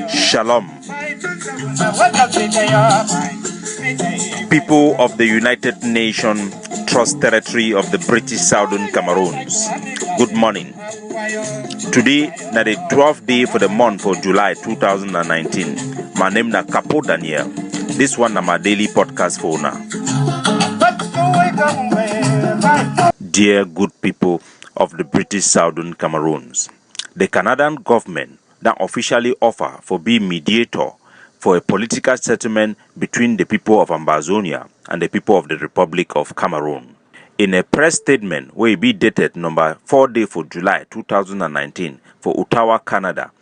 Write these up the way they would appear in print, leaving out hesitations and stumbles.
Shalom. People of the United Nations Trust Territory of the British Southern Cameroons. Good morning. Today is the 12th day for the month of July 2019. My name is Capo Daniel. This one is my daily podcast for now. Dear good people of the British Southern Cameroons, the Canadian government that officially offer for being mediator for a political settlement between the people of Ambazonia and the people of the Republic of Cameroon. In a press statement where it be dated number 4 day for July 2019 for Ottawa, Canada,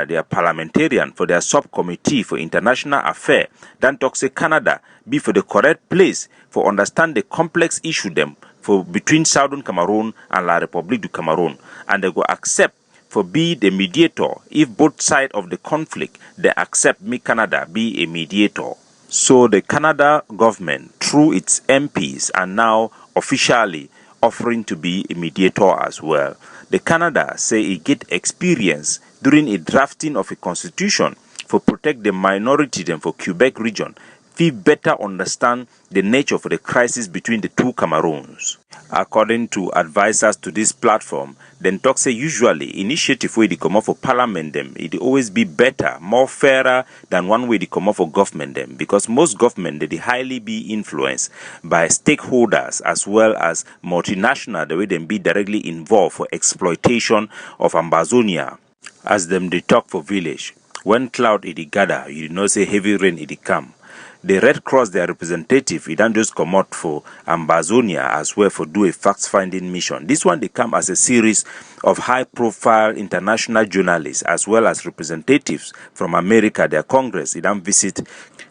their parliamentarian for their subcommittee for international affairs, then talks say Canada be for the correct place for understand the complex issue them for between Southern Cameroon and La République du Cameroon, and they go accept for be the mediator if both sides of the conflict they accept me Canada be a mediator. So the Canada government through its MPs are now officially offering to be a mediator as well. The Canada say it get experience during a drafting of a constitution for protect the minority them for Quebec region, we better understand the nature of the crisis between the two Cameroons. According to advisors to this platform, then talk say usually initiative where they come up for parliament them, it always be better, more fairer than one way they come up for government them, because most government they highly be influenced by stakeholders as well as multinational the way they be directly involved for exploitation of Ambazonia, as them they talk for village. When cloud it gather, you know say heavy rain it come. The Red Cross, their representative, it don't just come out for Ambazonia as well for do a fact-finding mission. This one, they come as a series of high-profile international journalists as well as representatives from America, their Congress. They don't visit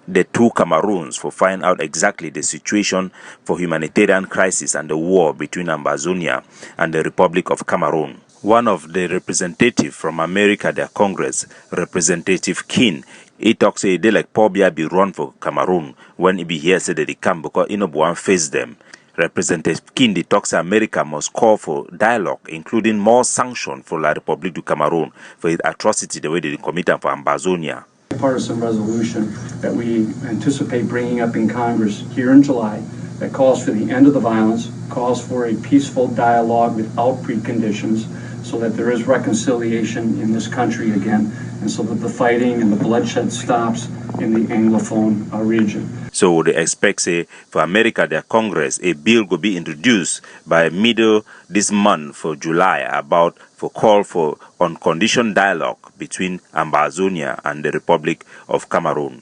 the two Cameroons for find out exactly the situation for humanitarian crisis and the war between Ambazonia and the Republic of Cameroon. One of the representatives from America, their Congress, Representative King, he talks say they like Pobia be run for Cameroon when he be here say that they come because he no one face them. Representative King the talks America must call for dialogue, including more sanction for La République du Cameroon for its atrocity the way they commit them for Ambazonia. Partisan resolution that we anticipate bringing up in Congress here in July that calls for the end of the violence, calls for a peaceful dialogue without preconditions, so that there is reconciliation in this country again, and so that the fighting and the bloodshed stops in the Anglophone region. So they expect, say, for America, their Congress, a bill will be introduced by middle this month for July about for call for unconditional dialogue between Ambazonia and the Republic of Cameroon.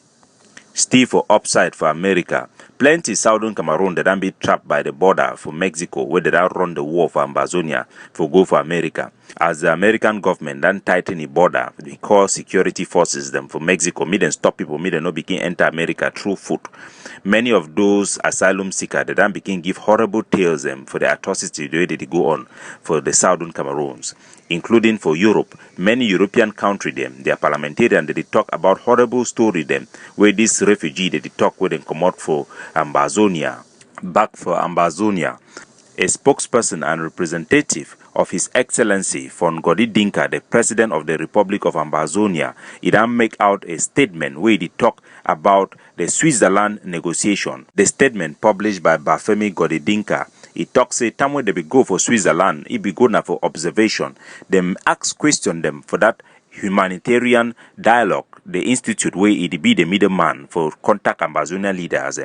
Still for upside for America, plenty Southern Cameroon that don't be trapped by the border for Mexico where they don't run the war for Ambazonia for go for America. As the American government don't tighten the border, they call security forces them for Mexico, me then stop people, me then no begin enter America through foot. Many of those asylum seekers they don't begin give horrible tales them for the atrocity the way they go on for the Southern Cameroons, including for Europe. Many European countries them, their parliamentarians they talk about horrible story them where this refugee they talk where they come out for Ambazonia, back for Ambazonia. A spokesperson and representative of His Excellency Fon Godi Dinka, the President of the Republic of Ambazonia, he then make out a statement where he talk about the Switzerland negotiation. The statement published by Bafemi Godi Dinka, he talks say time when they be go for Switzerland, he be go now for observation. Them ask question them for that humanitarian dialogue, the institute where it be the middleman for contact Ambazonia leaders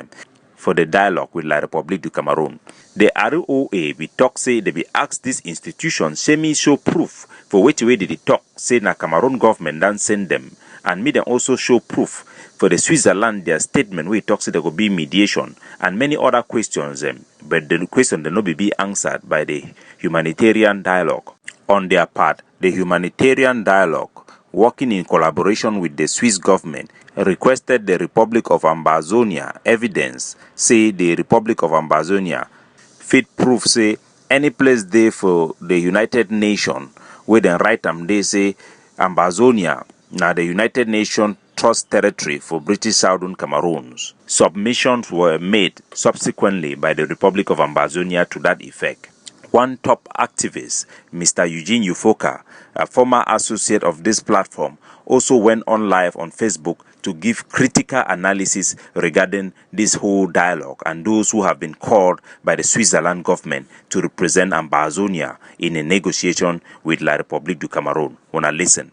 for the dialogue with La République du Cameroon. The ROA we talk say they be ask this institution say me show proof for which way did they talk say na Cameroon government don't send them, and me then also show proof for the Switzerland their statement where it talks there will be mediation and many other questions but the question they no be answered by the humanitarian dialogue. On their part, the humanitarian dialogue, working in collaboration with the Swiss government, requested the Republic of Ambazonia evidence, say the Republic of Ambazonia fit proof, say any place there for the United Nations, where they write them, they say Ambazonia, now the United Nations Trust Territory for British Southern Cameroons. Submissions were made subsequently by the Republic of Ambazonia to that effect. one top activist, Mr. Eugene Ufoka, a former associate of this platform, also went on live on Facebook to give critical analysis regarding this whole dialogue and those who have been called by the Switzerland government to represent Ambazonia in a negotiation with La République du Cameroon. Wanna listen?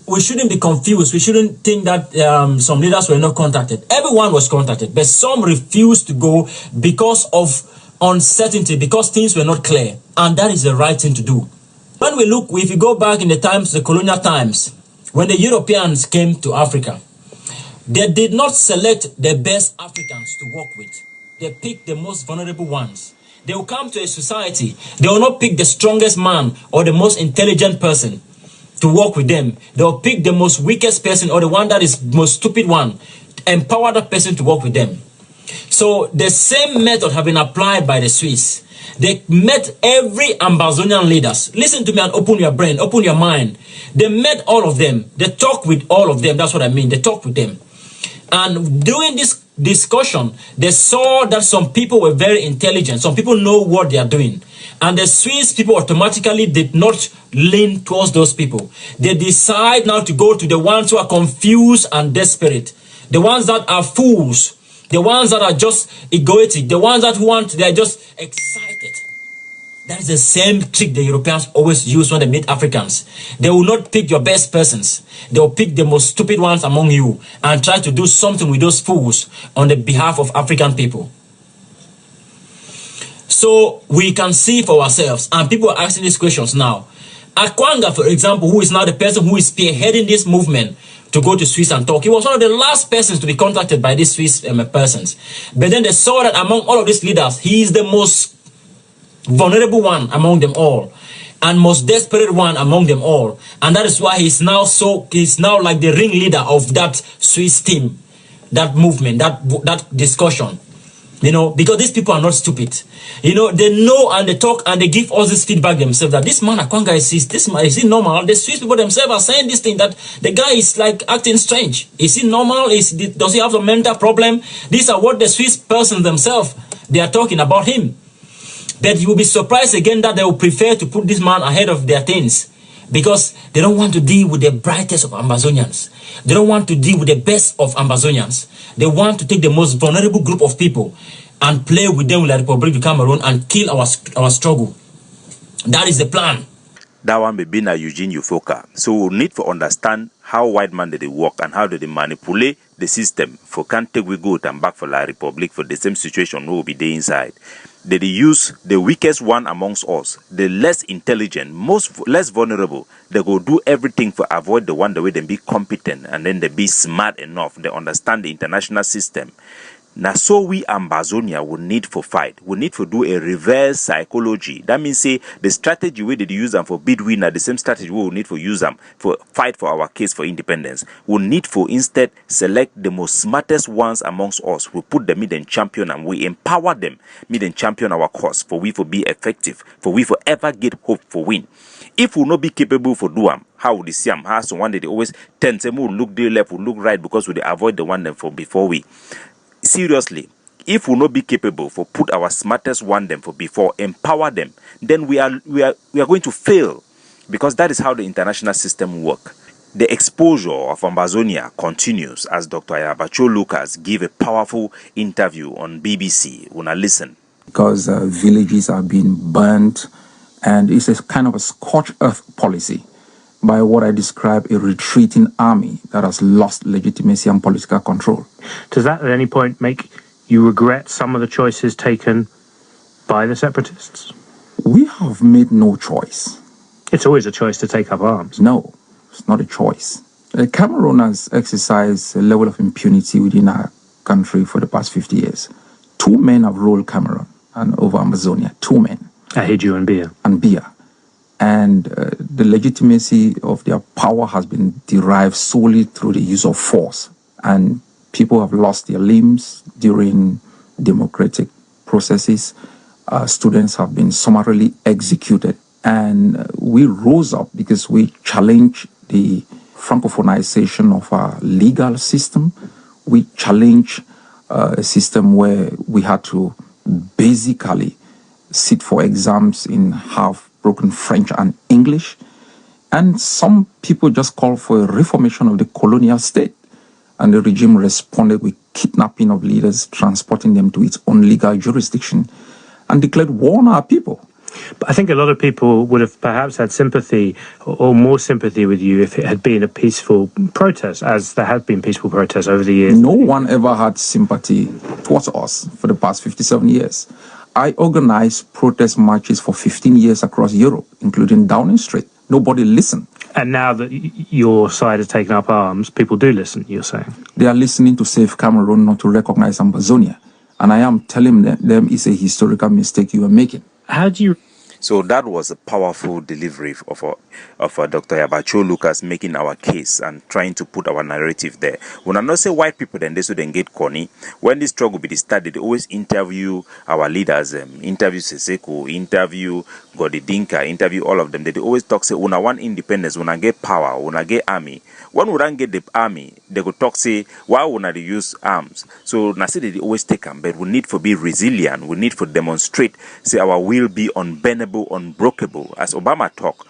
We shouldn't be confused. We shouldn't think that some leaders were not contacted. Everyone was contacted, but some refused to go because of uncertainty, because things were not clear. And that is the right thing to do. When we look, if you go back in the times, the colonial times, when the Europeans came to Africa, they did not select the best Africans to work with. They picked the most vulnerable ones. They will come to a society. They will not pick the strongest man or the most intelligent person to work with them. They will pick the most weakest person or the one that is most stupid one. Empower that person to work with them. So the same method have been applied by the Swiss. They met every Ambazonian leaders. Listen to me and open your brain, open your mind. They met all of them. They talked with all of them. That's what I mean. They talked with them. And during this discussion, they saw that some people were very intelligent. Some people know what they are doing. And the Swiss people automatically did not lean towards those people. They decide now to go to the ones who are confused and desperate. The ones that are fools. The ones that are just egoistic. The ones that they are just excited. That is the same trick the Europeans always use when they meet Africans. They will not pick your best persons. They will pick the most stupid ones among you and try to do something with those fools on the behalf of African people. So we can see for ourselves, and people are asking these questions now. Akwanga, for example, who is now the person who is spearheading this movement to go to Swiss and talk. He was one of the last persons to be contacted by these Swiss persons. But then they saw that among all of these leaders, he is the most vulnerable one among them all and most desperate one among them all. And that is why he's now like the ringleader of that Swiss team, that movement, that discussion. You know, because these people are not stupid. You know, they know and they talk and they give us this feedback themselves that this man Akwanga is he normal? The Swiss people themselves are saying this thing that the guy is like acting strange. Is he normal? Does he have a mental problem? These are what the Swiss persons themselves, they are talking about him. But you will be surprised again that they will prefer to put this man ahead of their things because they don't want to deal with the brightest of Ambazonians. They don't want to deal with the best of Ambazonians. They want to take the most vulnerable group of people and play with them with the Republic of Cameroon and kill our struggle. That is the plan. That one may be na Eugene Ufoka. So we need to understand how white man did they work and how did they manipulate the system for can't take we go and back for La Republic for the same situation we will be there inside. They use the weakest one amongst us, the less intelligent, less vulnerable. They go do everything for avoid the one the way they be competent and then they be smart enough. They understand the international system. Now, so we Ambazonia will need for fight. We need to do a reverse psychology. That means say the strategy we did use them for bid winner, the same strategy we will need for use them for fight for our case for independence. We need for instead select the most smartest ones amongst us. We put them mid and champion and we empower them mid and champion our cause for we for be effective, for we for ever get hope for win. If we not be capable for do them, how would they see them? How so one day they always tend to look the left, will look right because we avoid the one them for before we. Seriously, if we not be capable for put our smartest one them for before empower them, then we are going to fail because that is how the international system work. The exposure of Ambazonia continues as Dr. Ayabacho Lucas gave a powerful interview on BBC. Wanna listen? Because villages are being burnt, and it's a kind of a scorched earth policy by what I describe a retreating army that has lost legitimacy and political control. Does that at any point make you regret some of the choices taken by the separatists? We have made no choice. It's always a choice to take up arms. No, it's not a choice. Cameroon has exercised a level of impunity within our country for the past 50 years. 2 men have ruled Cameroon and over Amazonia. 2 men. Ahidjo and Biya. And Biya. And the legitimacy of their power has been derived solely through the use of force. And people have lost their limbs during democratic processes. Students have been summarily executed. And we rose up because we challenged the francophonization of our legal system. We challenged a system where we had to basically sit for exams in half-broken French and English. And some people just called for a reformation of the colonial state. And the regime responded with kidnapping of leaders, transporting them to its own legal jurisdiction, and declared war on our people. But I think a lot of people would have perhaps had sympathy or more sympathy with you if it had been a peaceful protest, as there have been peaceful protests over the years. No one ever had sympathy towards us for the past 57 years. I organized protest marches for 15 years across Europe, including Downing Street. Nobody listened. And now that your side has taken up arms, people do listen, you're saying? They are listening to save Cameroon, not to recognize Ambazonia. And I am telling them it's a historical mistake you are making. How do you... So that was a powerful delivery of Dr. Yabacho Lucas making our case and trying to put our narrative there. When I not say white people then they should then get corny. When this struggle be started, they always interview our leaders, interview Seseko, interview Godi Dinka, interview all of them. They always talk say, "Una want independence, una get power, una get army." When we don't get the army, they go talk say, "Why una they use arms?" So now say they always take them, but we need to be resilient. We need to demonstrate say our will be unbendable, unbreakable. As Obama talk,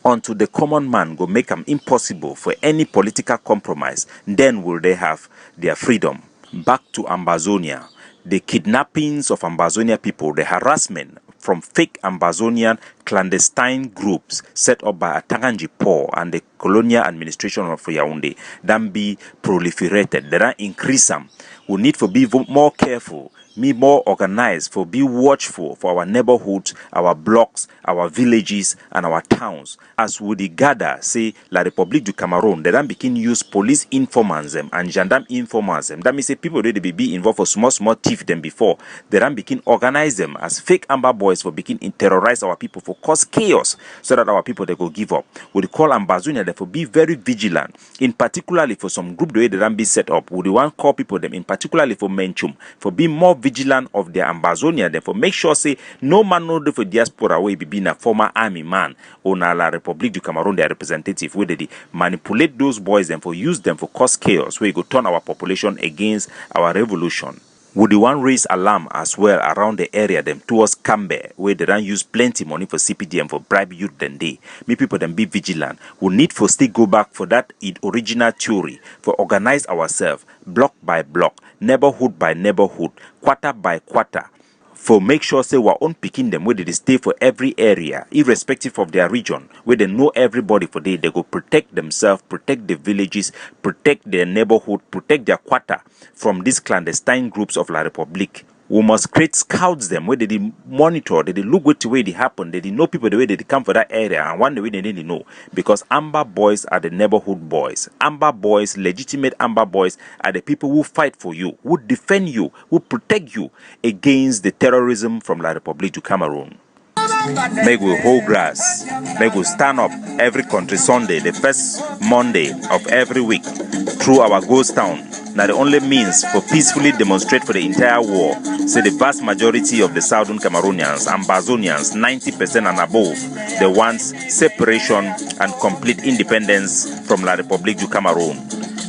unto the common man go make them impossible for any political compromise. Then will they have their freedom. Back to Ambazonia, the kidnappings of Ambazonia people, the harassment from fake Ambazonian clandestine groups set up by Atanganji Paul and the colonial administration of Yaoundé, then be proliferated. They don't increase them. We need to be more careful, be more organized, for be watchful for our neighborhoods, our blocks, our villages, and our towns. As we gather, say, La République du Cameroon, they don't begin use police informants them and gendarme informants them. That means say people already be involved for small thief them before. They don't begin organize them as fake Amber boys for begin terrorize our people for cause chaos so that our people they go give up. We call Ambazonia therefore be very vigilant, in particularly for some group the way they don't be set up. We want call people them in particularly for Menchum for be more vigilant of their Ambazonia, therefore make sure say no man no for diaspora way be being a former army man or na La République du Cameroon their representative where they manipulate those boys and for use them for cause chaos where you go turn our population against our revolution. Would the one raise alarm as well around the area them towards Cambe, where they don't use plenty money for CPDM for bribe youth than they. Me people then be vigilant. We need for still go back for that original theory, for organize ourselves, block by block, neighborhood by neighborhood, quarter by quarter, for make sure say we're on picking them where they stay for every area, irrespective of their region, where they know everybody for they go protect themselves, protect the villages, protect their neighborhood, protect their quarter from these clandestine groups of La République. We must create scouts them where they monitor, they look what the way they happen, they know people the way they come for that area and one the way they didn't know. Because Amber boys are the neighborhood boys. Amber boys, legitimate Amber boys are the people who fight for you, who defend you, who protect you against the terrorism from La République du Cameroon. Make we hold grass. Make we stand up every country Sunday, the first Monday of every week, through our ghost town. Now the only means for peacefully demonstrate for the entire war. Say the vast majority of the Southern Cameroonians, Ambazonians, 90% and above, they want separation and complete independence from La République du Cameroon.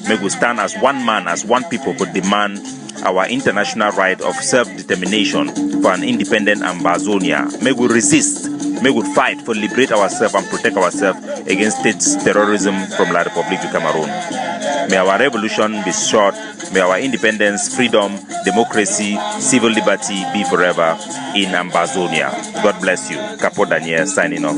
Make we stand as one man, as one people, but demand our international right of self-determination for an independent Ambazonia. May we resist, may we fight for liberate ourselves and protect ourselves against state terrorism from La République du Cameroon. May our revolution be short, may our independence, freedom, democracy, civil liberty be forever in Ambazonia. God bless you. Capo Daniel signing off.